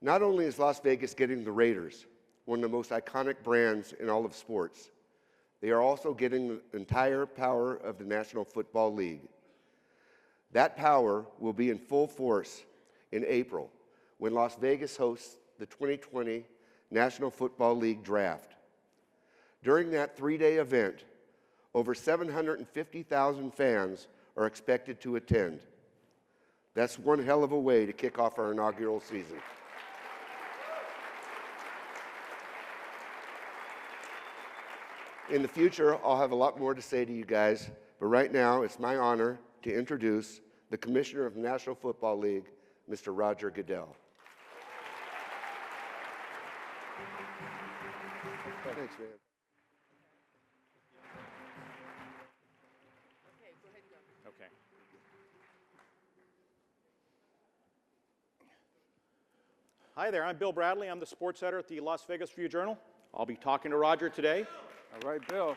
Not only is Las Vegas getting the Raiders, one of the most iconic brands in all of sports, they are also getting the entire power of the National Football League. That power will be in full force in April when Las Vegas hosts the 2020 National Football League Draft. During that three-day event, over 750,000 fans are expected to attend. That's one hell of a way to kick off our inaugural season. In the future, I'll have a lot more to say to you guys, but right now it's my honor to introduce the Commissioner of the National Football League, Mr. Roger Goodell. Thanks, man. Okay. Hi there, I'm Bill Bradley. I'm the sports editor at the Las Vegas Review-Journal. I'll be talking to Roger today. All right, Bill.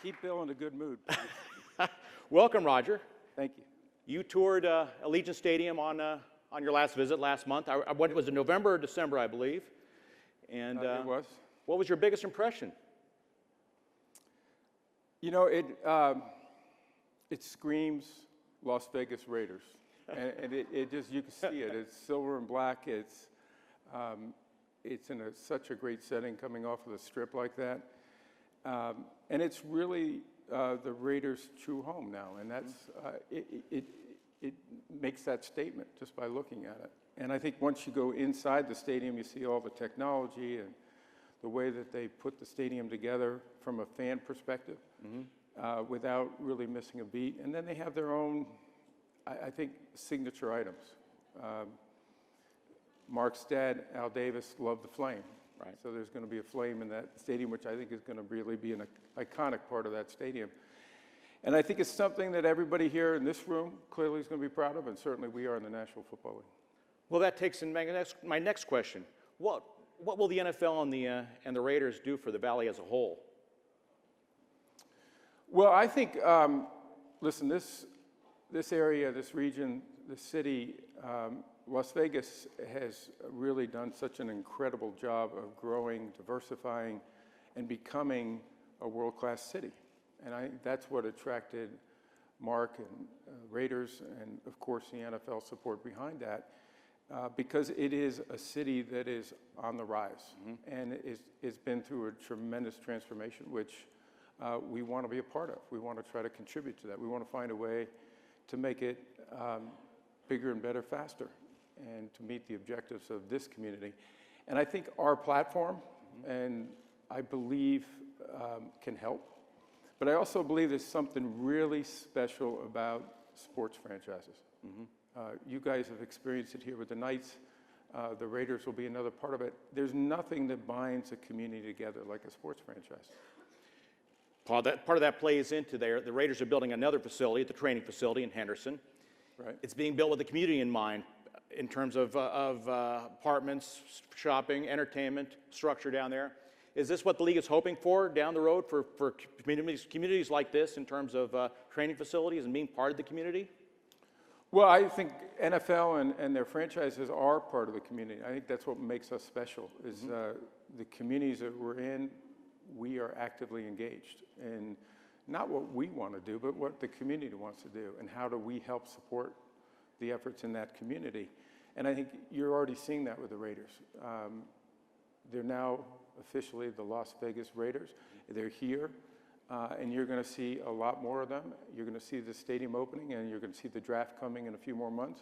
Keep Bill in a good mood, please. Welcome, Roger. Thank you. You toured Allegiant Stadium on your last visit last month. What was it, November or December, I believe? And It was. What was your biggest impression? You know, it screams Las Vegas Raiders, and it just, you can see it. It's silver and black. It's in such a great setting coming off of the Strip like that, and it's really the Raiders' true home now, and that's it makes that statement just by looking at it. And I think once you go inside the stadium, you see all the technology and the way that they put the stadium together from a fan perspective, without really missing a beat. And then they have their own, I think, signature items. Mark's dad, Al Davis, loved the flame. Right. So there's going to be a flame in that stadium, which I think is going to really be an iconic part of that stadium. And I think it's something that everybody here in this room clearly is going to be proud of, and certainly we are in the National Football League. Well, that takes in my next question. What will the NFL and the Raiders do for the Valley as a whole? Well, I think, listen, this area, this region, this city, Las Vegas has really done such an incredible job of growing, diversifying, and becoming a world-class city. And I think that's what attracted Mark and Raiders, and of course the NFL support behind that, because it is a city that is on the rise, and it's been through a tremendous transformation, which we want to be a part of. We want to try to contribute to that. We want to find a way to make it bigger and better faster, and to meet the objectives of this community. And I think our platform, and I believe, can help. But I also believe there's something really special about sports franchises. You guys have experienced it here with the Knights. The Raiders will be another part of it. There's nothing that binds a community together like a sports franchise. Part of that plays into there. The Raiders are building another facility, the training facility in Henderson. Right. It's being built with the community in mind in terms of apartments, shopping, entertainment, structure down there. Is this what the league is hoping for down the road for communities like this in terms of training facilities and being part of the community? Well, I think NFL and their franchises are part of the community. I think that's what makes us special, is the communities that we're in, we are actively engaged in not what we want to do, but what the community wants to do, and how do we help support the efforts in that community. And I think you're already seeing that with the Raiders. They're now officially the Las Vegas Raiders. They're here, and you're going to see a lot more of them. You're going to see the stadium opening, and you're going to see the draft coming in a few more months.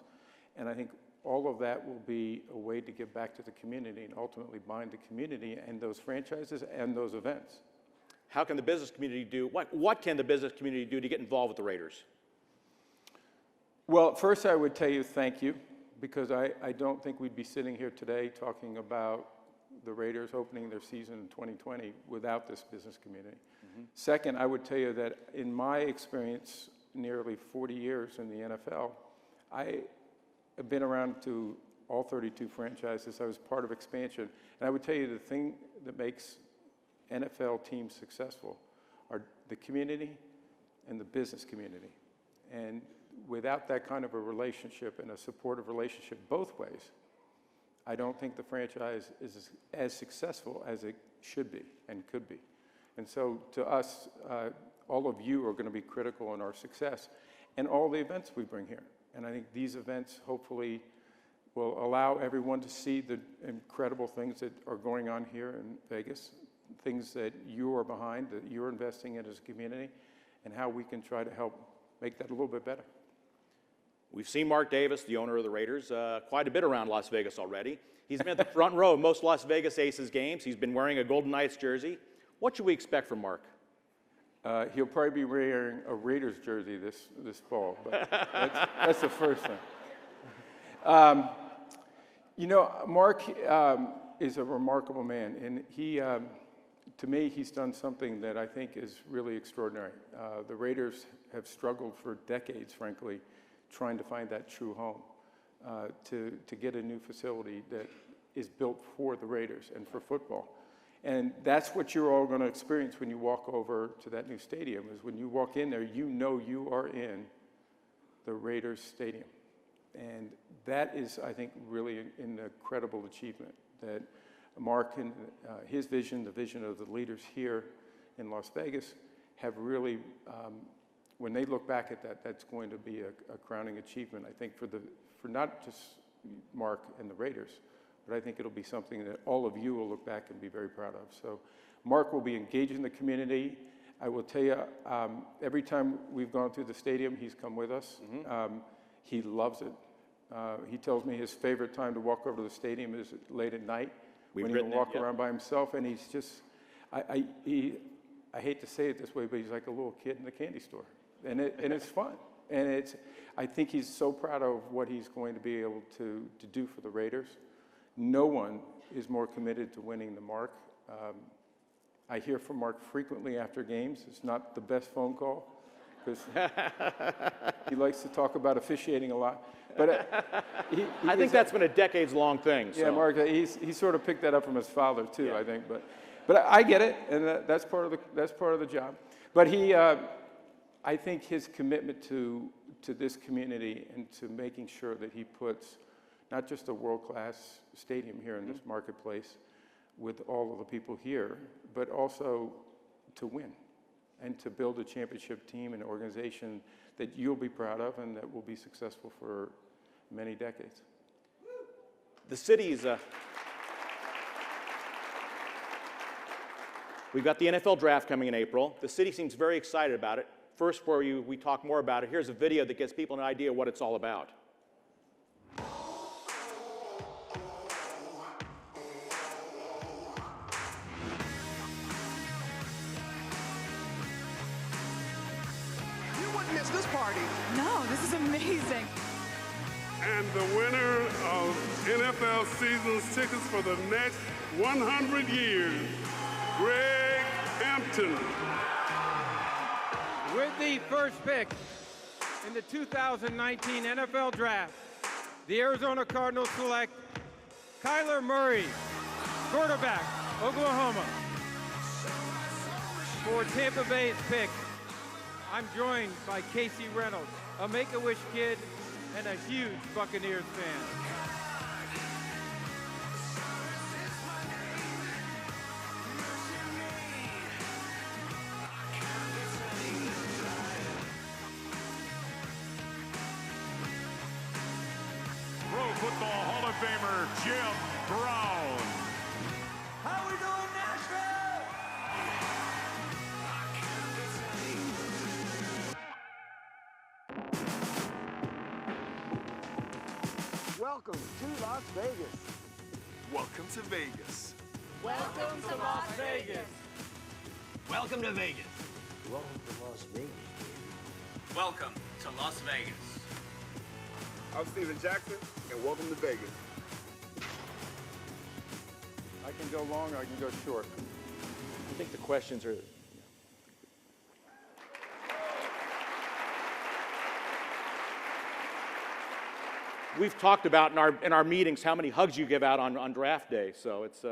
And I think all of that will be a way to give back to the community and ultimately bind the community and those franchises and those events. How can the business community do, what can the business community do to get involved with the Raiders? Well, first I would tell you thank you, because I don't think we'd be sitting here today talking about the Raiders opening their season in 2020 without this business community. Second, I would tell you that in my experience, nearly 40 years in the NFL, I have been around to all 32 franchises. I was part of expansion. And I would tell you the thing that makes NFL teams successful are the community and the business community. And without that kind of a relationship and a supportive relationship both ways, I don't think the franchise is as successful as it should be and could be. And so to us, all of you are going to be critical in our success and all the events we bring here. And I think these events hopefully will allow everyone to see the incredible things that are going on here in Vegas, things that you are behind, that you're investing in as a community, and how we can try to help make that a little bit better. We've seen Mark Davis, the owner of the Raiders, quite a bit around Las Vegas already. He's been at the front row of most Las Vegas Aces games. He's been wearing a Golden Knights jersey. What should we expect from Mark? He'll probably be wearing a Raiders jersey this fall, but that's the first thing. You know, Mark is a remarkable man, and he, to me, he's done something that I think is really extraordinary. The Raiders have struggled for decades, frankly, trying to find that true home, to get a new facility that is built for the Raiders and for football. And that's what you're all going to experience when you walk over to that new stadium, is when you walk in there, you know you are in the Raiders stadium. And that is, I think, really an incredible achievement that Mark and his vision, the vision of the leaders here in Las Vegas, have really, when they look back at that, that's going to be a crowning achievement, I think, for not just Mark and the Raiders, but I think it'll be something that all of you will look back and be very proud of. So Mark will be engaging the community. I will tell you, every time we've gone through the stadium, he's come with us. Mm-hmm. He loves it. He tells me his favorite time to walk over to the stadium is late at night when he can walk around by himself, and he's just, I hate to say it this way, but he's like a little kid in the candy store, and it's fun. And I think he's so proud of what he's going to be able to do for the Raiders. No one is more committed to winning than Mark. I hear from Mark frequently after games. It's not the best phone call, because he likes to talk about officiating a lot. But I think that's been a decades-long thing. So. Yeah, Mark, he sort of picked that up from his father too, yeah. I think. But I get it, and that's part of the job. But I think his commitment to this community and to making sure that he puts not just a world-class stadium here in this marketplace with all of the people here, but also to win and to build a championship team and organization that you'll be proud of and that will be successful for many decades. The city's, we've got the NFL draft coming in April. The city seems very excited about it. First, before we talk more about it, here's a video that gives people an idea of what it's all about. This party. No, this is amazing. And the winner of NFL season's tickets for the next 100 years, Greg Hampton. With the first pick in the 2019 NFL Draft, the Arizona Cardinals select Kyler Murray, quarterback, Oklahoma. For Tampa Bay's pick, I'm joined by Casey Reynolds, a Make-A-Wish kid and a huge Buccaneers fan. Pro Football Hall of Famer Jim Brown. How we doing, Nashville? Welcome to Las Vegas. Welcome to Vegas. Welcome to Las Vegas. Welcome to Vegas. Welcome to Las Vegas. Welcome to Las Vegas. I'm Steven Jackson, and welcome to Vegas. I can go long, or I can go short. I think the questions are... We've talked about in our meetings how many hugs you give out on draft day, so it's...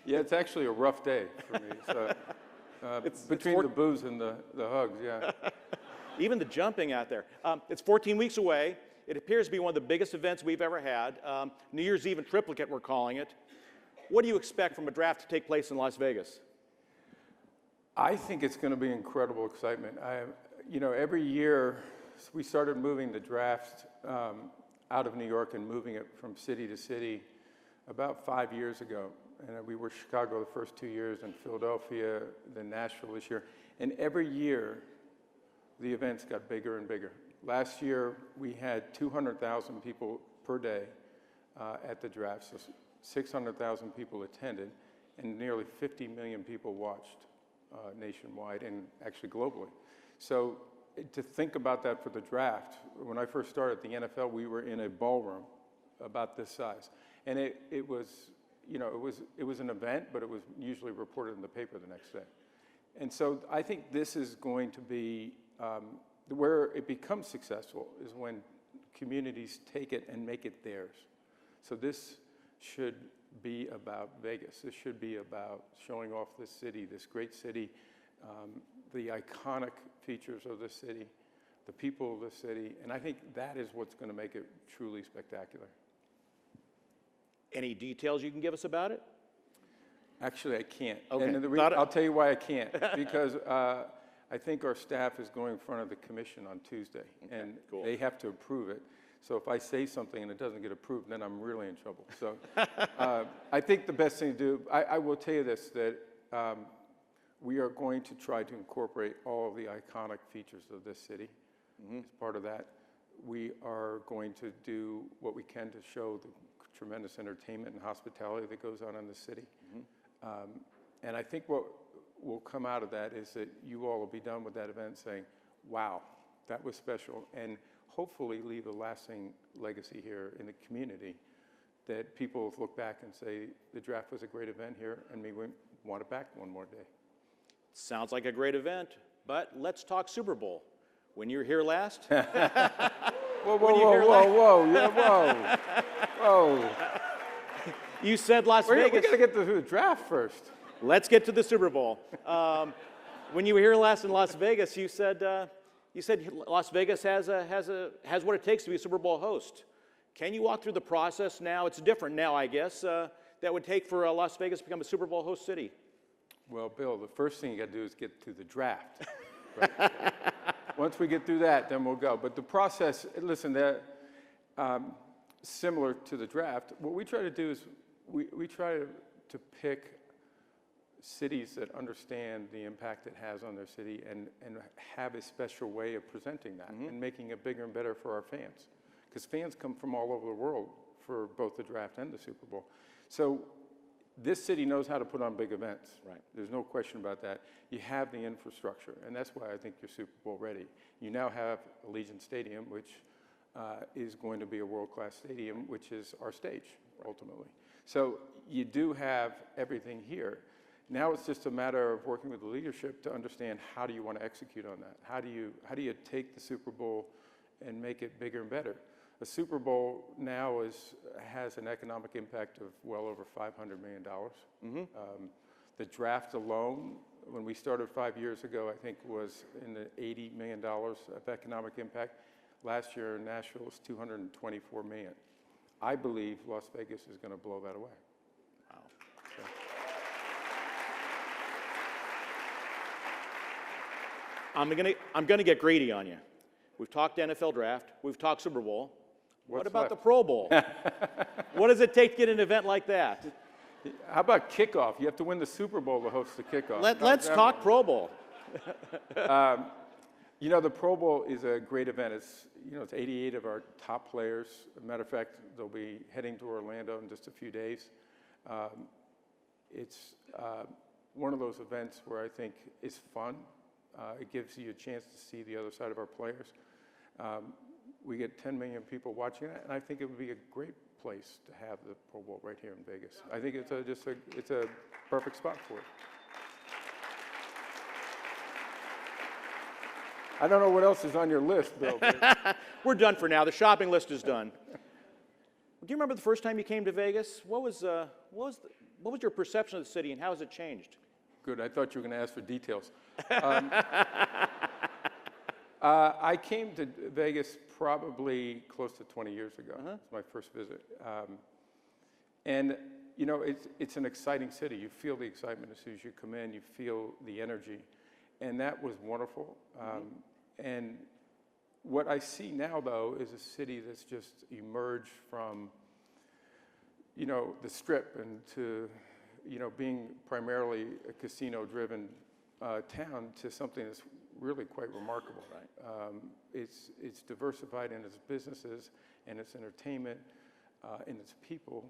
Yeah, it's actually a rough day for me. So, between the booze and the hugs, yeah. Even the jumping out there. It's 14 weeks away. It appears to be one of the biggest events we've ever had. New Year's Eve in triplicate, we're calling it. What do you expect from a draft to take place in Las Vegas? I think it's going to be incredible excitement. Every year we started moving the draft out of New York and moving it from city to city about 5 years ago. And we were Chicago the first 2 years, and Philadelphia, then Nashville this year. And every year, the events got bigger and bigger. Last year, we had 200,000 people per day at the draft. So 600,000 people attended, and nearly 50 million people watched nationwide and actually globally. So to think about that for the draft, when I first started at the NFL, we were in a ballroom about this size. And it was an event, but it was usually reported in the paper the next day. And so I think this is going to be where it becomes successful is when communities take it and make it theirs. So this should be about Vegas. This should be about showing off this city, this great city, the iconic features of the city, the people of the city, and I think that is what's going to make it truly spectacular. Any details you can give us about it? Actually, I can't. Okay. And I'll tell you why I can't. Because I think our staff is going in front of the commission on Tuesday, and cool. They have to approve it. So if I say something and it doesn't get approved, then I'm really in trouble. So I think the best thing to do, I will tell you this, that we are going to try to incorporate all of the iconic features of this city. As part of that, we are going to do what we can to show the tremendous entertainment and hospitality that goes on in the city. And I think what will come out of that is that you all will be done with that event saying, wow, that was special, and hopefully leave a lasting legacy here in the community that people will look back and say, the draft was a great event here, and we want it back one more day. Sounds like a great event, but let's talk Super Bowl. When you were here last? Whoa, whoa. You said Las Vegas. We got to get to the draft first. Let's get to the Super Bowl. When you were here last in Las Vegas, you said Las Vegas has what it takes to be a Super Bowl host. Can you walk through the process now? It's different now, I guess, that would take for Las Vegas to become a Super Bowl host city. Well, Bill, the first thing you got to do is get to the draft. Right? Once we get through that, then we'll go. But the process, listen, similar to the draft, what we try to do is we try to pick cities that understand the impact it has on their city and have a special way of presenting that and making it bigger and better for our fans. Because fans come from all over the world for both the draft and the Super Bowl. So this city knows how to put on big events. Right. There's no question about that. You have the infrastructure, and that's why I think you're Super Bowl ready. You now have Allegiant Stadium, which is going to be a world-class stadium, which is our stage, ultimately. So you do have everything here. Now it's just a matter of working with the leadership to understand how do you want to execute on that? How do you take the Super Bowl and make it bigger and better? A Super Bowl now has an economic impact of well over $500 million. The draft alone, when we started 5 years ago, I think was in the $80 million of economic impact. Last year in Nashville was $224 million. I believe Las Vegas is going to blow that away. Wow. So. I'm gonna get greedy on you. We've talked NFL draft. We've talked Super Bowl. What about left? the Pro Bowl? What does it take to get an event like that? How about kickoff? You have to win the Super Bowl to host the kickoff. Let's talk Pro Bowl. The Pro Bowl is a great event. It's 88 of our top players. As a matter of fact, they'll be heading to Orlando in just a few days. It's one of those events where I think is fun. It gives you a chance to see the other side of our players. We get 10 million people watching it, and I think it would be a great place to have the Pro Bowl right here in Vegas. I think it's a perfect spot for it. I don't know what else is on your list, Bill. We're done for now. The shopping list is done. Do you remember the first time you came to Vegas? What was your perception of the city, and how has it changed? Good. I thought you were going to ask for details. I came to Vegas probably close to 20 years ago. It's my first visit. And, you know, it's an exciting city. You feel the excitement as soon as you come in. You feel the energy. And that was wonderful. And what I see now, though, is a city that's just emerged from, you know, the Strip and to, you know, being primarily a casino-driven town to something that's really quite remarkable. It's diversified in its businesses and its entertainment and its people.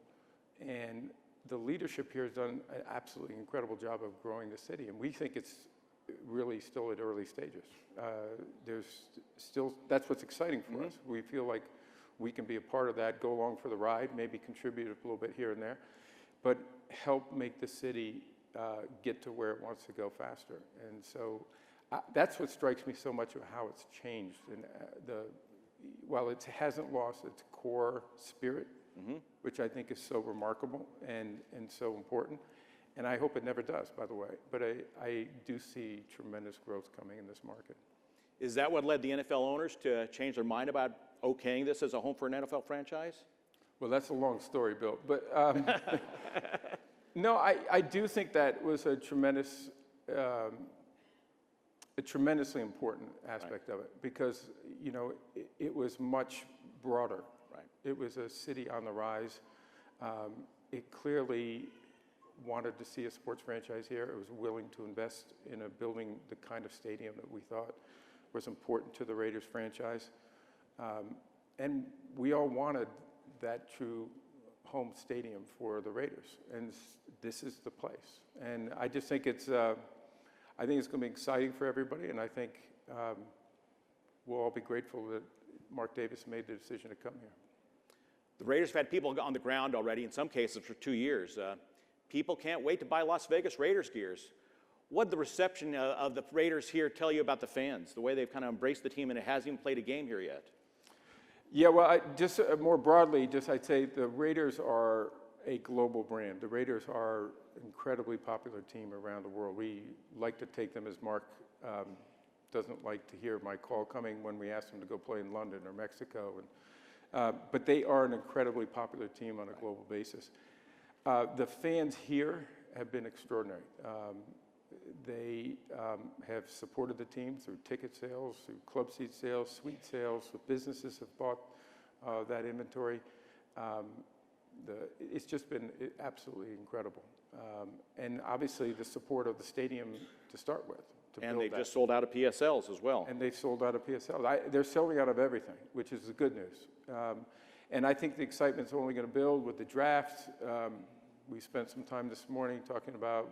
And the leadership here has done an absolutely incredible job of growing the city. And we think it's really still at early stages. There's still, that's what's exciting for us. We feel like we can be a part of that, go along for the ride, maybe contribute a little bit here and there, but help make the city get to where it wants to go faster. And so that's what strikes me so much of how it's changed. And while it hasn't lost its core spirit, which I think is so remarkable and so important, and I hope it never does, by the way, but I do see tremendous growth coming in this market. Is that what led the NFL owners to change their mind about okaying this as a home for an NFL franchise? Well, that's a long story, Bill, but no, I do think that was a tremendously important aspect of it because, you know, it was much broader. It was a city on the rise. It clearly wanted to see a sports franchise here. It was willing to invest in a building the kind of stadium that we thought was important to the Raiders franchise. And we all wanted that true home stadium for the Raiders. And this is the place. And I just think it's going to be exciting for everybody. And I think we'll all be grateful that Mark Davis made the decision to come here. The Raiders have had people on the ground already, in some cases for 2 years. People can't wait to buy Las Vegas Raiders gears. What did the reception of the Raiders here tell you about the fans, the way they've kind of embraced the team and it hasn't even played a game here yet? Yeah, well, just more broadly, I'd say the Raiders are a global brand. The Raiders are an incredibly popular team around the world. We like to take them, as Mark doesn't like to hear my call coming when we ask them to go play in London or Mexico. But they are an incredibly popular team on a global basis. The fans here have been extraordinary. They have supported the team through ticket sales, through club seat sales, suite sales. The businesses have bought that inventory. It's just been absolutely incredible. And obviously the support of the stadium to start with. And they just sold out of PSLs as well. And they've sold out of PSLs. They're selling out of everything, which is the good news. And I think the excitement's only going to build with the draft. We spent some time this morning talking about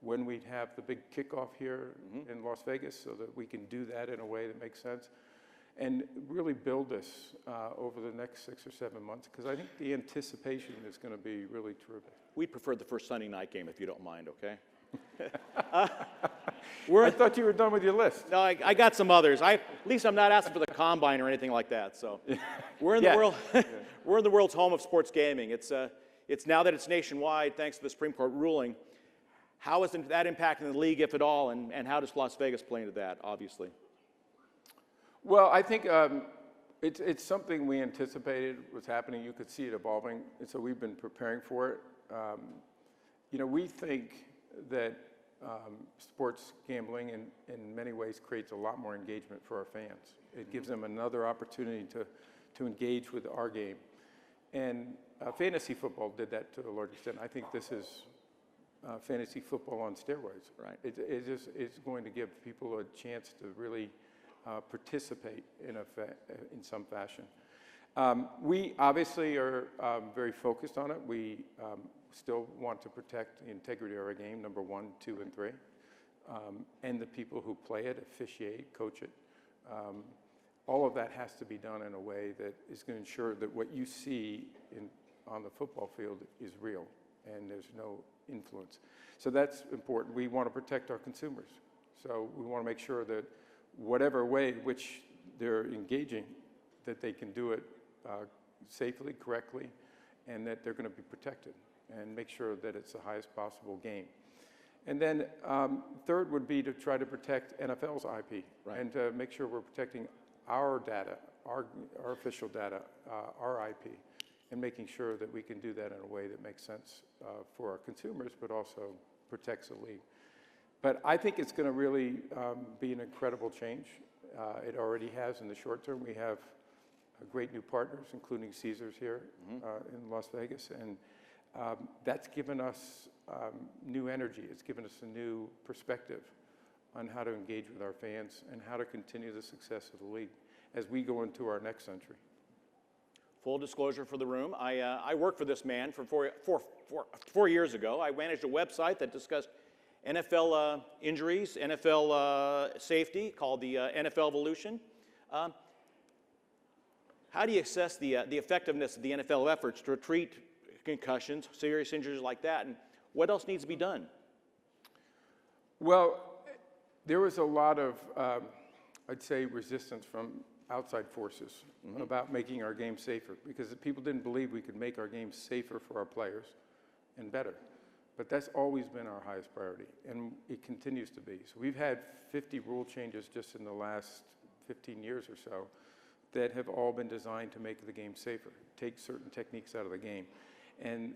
when we'd have the big kickoff here in Las Vegas so that we can do that in a way that makes sense and really build this over the next 6 or 7 months because I think the anticipation is going to be really terrific. We'd prefer the first Sunday night game if you don't mind, okay? I thought you were done with your list. No, I got some others. At least I'm not asking for the combine or anything like that. So we're in the world. We're in the world's home of sports gaming. It's now that it's nationwide, thanks to the Supreme Court ruling. How is that impacting the league, if at all, and how does Las Vegas play into that? Obviously. Well, I think it's something we anticipated was happening. You could see it evolving, and so we've been preparing for it. You know, we think that sports gambling in many ways creates a lot more engagement for our fans. It gives them another opportunity to engage with our game. And fantasy football did that to a large extent. I think this is fantasy football on steroids. Right. It's going to give people a chance to really participate in some fashion. We obviously are very focused on it. We still want to protect the integrity of our game, number 1, 2, and 3, and the people who play it, officiate, coach it. All of that has to be done in a way that is going to ensure that what you see on the football field is real and there's no influence. So that's important. We want to protect our consumers. So we want to make sure that whatever way in which they're engaging, that they can do it safely, correctly, and that they're going to be protected and make sure that it's the highest possible game. And then third would be to try to protect NFL's IP and to make sure we're protecting our data, our official data, our IP, and making sure that we can do that in a way that makes sense for our consumers, but also protects the league. But I think it's going to really be an incredible change. It already has in the short term. We have great new partners, including Caesars here in Las Vegas, and that's given us new energy. It's given us a new perspective on how to engage with our fans and how to continue the success of the league as we go into our next century. Full disclosure for the room, I worked for this man for four years ago. I managed a website that discussed NFL injuries, NFL safety, called the NFL Evolution. How do you assess the effectiveness of the NFL efforts to treat concussions, serious injuries like that, and what else needs to be done? Well, there was a lot of, I'd say, resistance from outside forces about making our game safer, because people didn't believe we could make our game safer for our players and better. But that's always been our highest priority, and it continues to be. So we've had 50 rule changes just in the last 15 years or so that have all been designed to make the game safer, take certain techniques out of the game. And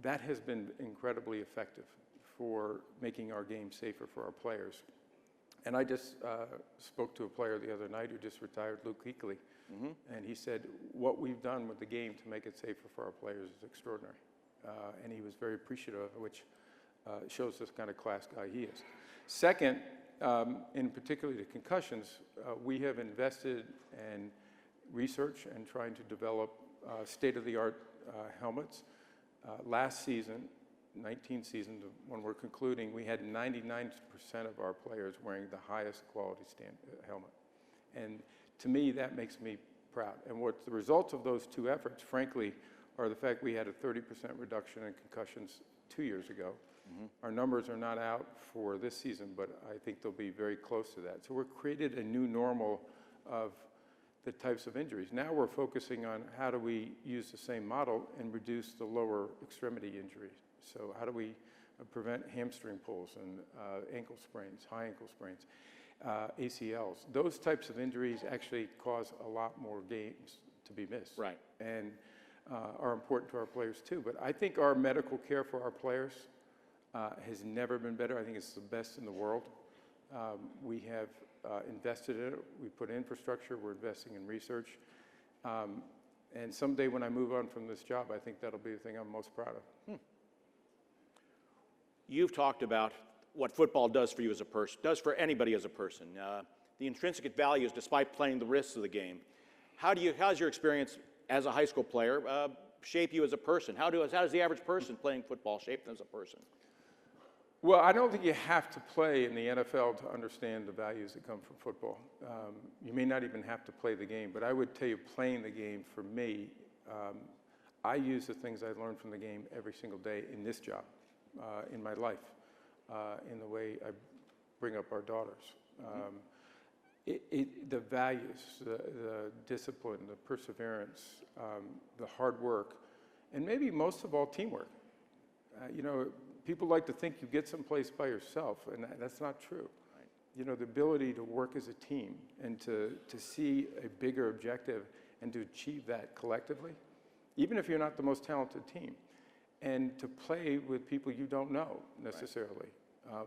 that has been incredibly effective for making our game safer for our players. And I just spoke to a player the other night who just retired, Luke Kuechly, and he said, what we've done with the game to make it safer for our players is extraordinary. And he was very appreciative of it, which shows this kind of class guy he is. Second, in particularly the concussions, we have invested in research and trying to develop state-of-the-art helmets. Last season, 19 seasons, when we're concluding, we had 99% of our players wearing the highest quality helmet. And to me, that makes me proud. And what the results of those two efforts, frankly, are the fact we had a 30% reduction in concussions 2 years ago. Our numbers are not out for this season, but I think they'll be very close to that. So we've created a new normal of the types of injuries. Now we're focusing on how do we use the same model and reduce the lower extremity injuries. So how do we prevent hamstring pulls and ankle sprains, high ankle sprains, ACLs. Those types of injuries actually cause a lot more games to be missed. Right. And are important to our players too. But I think our medical care for our players has never been better. I think it's the best in the world. We have invested in it. We put infrastructure. We're investing in research. And someday when I move on from this job, I think that'll be the thing I'm most proud of. You've talked about what football does for you as a person, does for anybody as a person. The intrinsic values, despite playing the risks of the game. How's your experience as a high school player shape you as a person? How does the average person playing football shape them as a person? Well, I don't think you have to play in the NFL to understand the values that come from football. You may not even have to play the game, but I would tell you playing the game, for me, I use the things I learned from the game every single day in this job, in my life, in the way I bring up our daughters. The values, the discipline, the perseverance, the hard work, and maybe most of all, teamwork. People like to think you get someplace by yourself, and that's not true. Right. You know, the ability to work as a team and to see a bigger objective and to achieve that collectively, even if you're not the most talented team, and to play with people you don't know necessarily,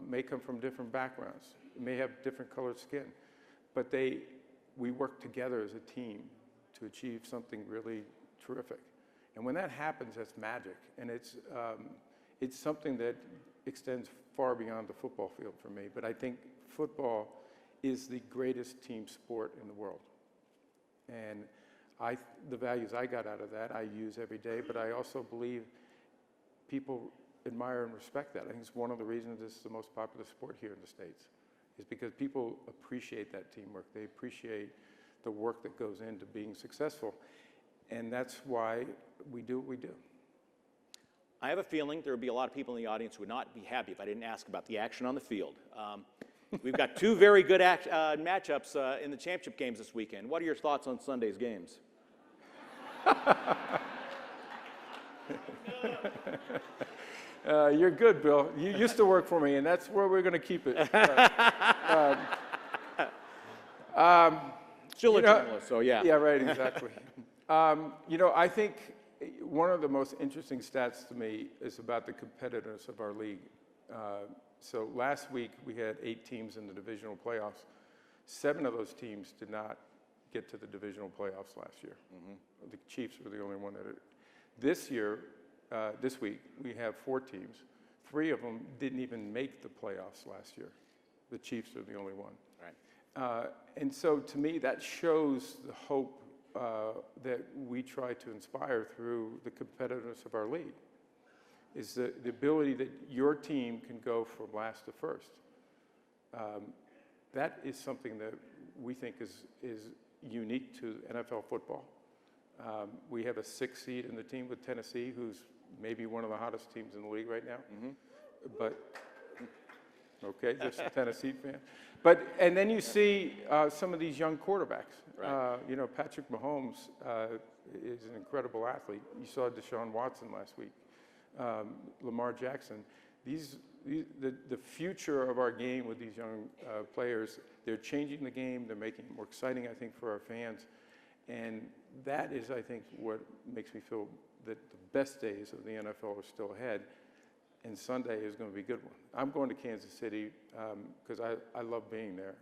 may come from different backgrounds, may have different colored skin, but we work together as a team to achieve something really terrific. And when that happens, that's magic, and it's something that extends far beyond the football field for me. But I think football is the greatest team sport in the world. And the values I got out of that, I use every day, but I also believe people admire and respect that. I think it's one of the reasons this is the most popular sport here in the States, is because people appreciate that teamwork. They appreciate the work that goes into being successful. And that's why we do what we do. I have a feeling there would be a lot of people in the audience who would not be happy if I didn't ask about the action on the field. We've got two very good matchups in the championship games this weekend. What are your thoughts on Sunday's games? You're good, Bill. You used to work for me, and that's where we're going to keep it. Still a journalist, so yeah. Yeah, right, exactly. I think one of the most interesting stats to me is about the competitiveness of our league. So last week, we had 8 teams in the divisional playoffs. 7 of those teams did not get to the divisional playoffs last year. The Chiefs were the only one that did. This year, this week, we have 4 teams. 3 of them didn't even make the playoffs last year. The Chiefs are the only one. Right. And so to me, that shows the hope that we try to inspire through the competitiveness of our league, is the ability that your team can go from last to first. That is something that we think is unique to NFL football. We have a 6th seed in the team with Tennessee, who's maybe one of the hottest teams in the league right now. But, okay, just a Tennessee fan. And then you see some of these young quarterbacks. Right. Patrick Mahomes is an incredible athlete. You saw Deshaun Watson last week. Lamar Jackson. The future of our game with these young players, they're changing the game. They're making it more exciting, I think, for our fans. And that is, I think, what makes me feel that the best days of the NFL are still ahead. And Sunday is going to be a good one. I'm going to Kansas City because I love being there.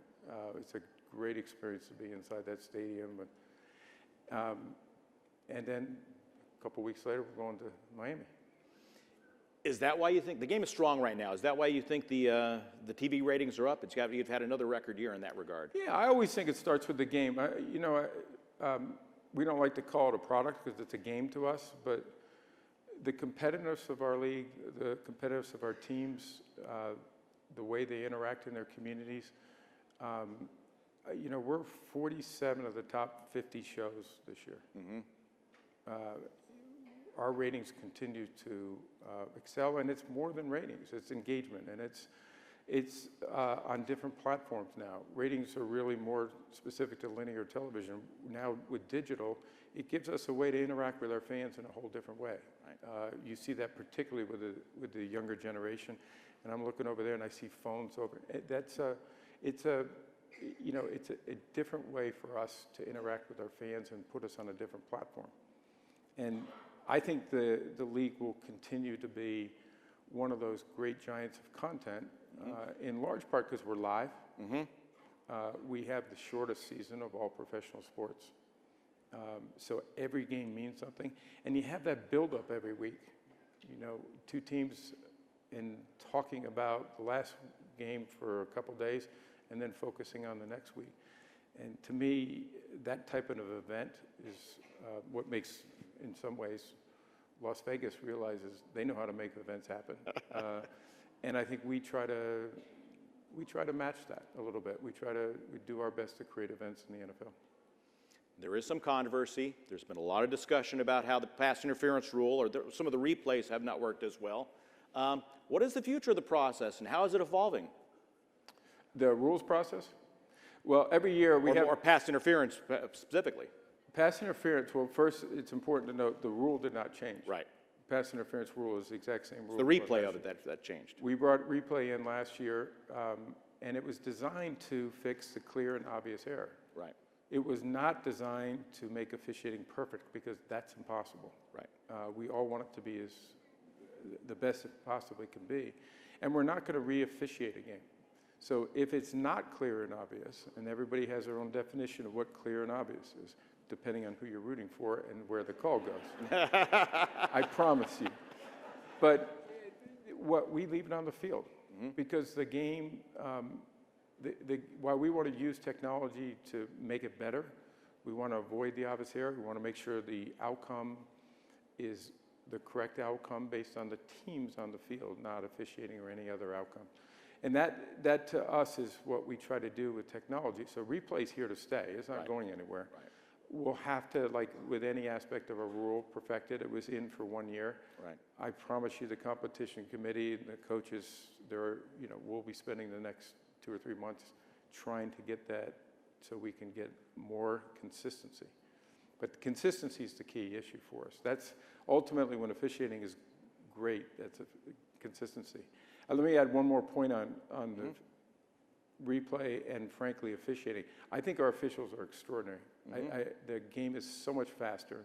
It's a great experience to be inside that stadium. And then a couple weeks later, we're going to Miami. Is that why you think the game is strong right now? Is that why you think the TV ratings are up? You've had another record year in that regard. Yeah, I always think it starts with the game. We don't like to call it a product because it's a game to us, but the competitiveness of our league, the competitiveness of our teams, the way they interact in their communities. We're 47 of the top 50 shows this year. Our ratings continue to excel, and it's more than ratings. It's engagement, and it's on different platforms now. Ratings are really more specific to linear television. Now with digital, it gives us a way to interact with our fans in a whole different way. Right. You see that particularly with the younger generation, and I'm looking over there and I see phones over. It's a different way for us to interact with our fans and put us on a different platform. And I think the league will continue to be one of those great giants of content, in large part because we're live. We have the shortest season of all professional sports. So every game means something. And you have that build-up every week. 2 teams in talking about the last game for a couple days and then focusing on the next week. And to me, that type of event is what makes, in some ways, Las Vegas realizes they know how to make events happen. And I think we try to match that a little bit. We do our best to create events in the NFL. There is some controversy. There's been a lot of discussion about how the pass interference rule or some of the replays have not worked as well. What is the future of the process, and how is it evolving? The rules process? Well, every year we have... Or pass interference specifically. Pass interference, well, first, it's important to note the rule did not change. Right. Pass interference rule is the exact same rule. The replay of it that changed. We brought replay in last year, and it was designed to fix the clear and obvious error. Right. It was not designed to make officiating perfect because that's impossible. Right. We all want it to be the best it possibly can be, and we're not going to re-officiate a game. So if it's not clear and obvious, and everybody has their own definition of what clear and obvious is, depending on who you're rooting for and where the call goes. I promise you. But we leave it on the field because the game, while we want to use technology to make it better, we want to avoid the obvious error. We want to make sure the outcome is the correct outcome based on the teams on the field, not officiating or any other outcome. And that to us is what we try to do with technology. So replay's here to stay. It's not going anywhere. Right. We'll have to, like with any aspect of a rule, perfect it. It was in for 1 year. Right. I promise you the competition committee and the coaches, we'll be spending the next 2 or 3 months trying to get that so we can get more consistency. But consistency is the key issue for us. That's ultimately when officiating is great. consistency. Let me add one more point on the replay and, frankly, officiating. I think our officials are extraordinary. The game is so much faster.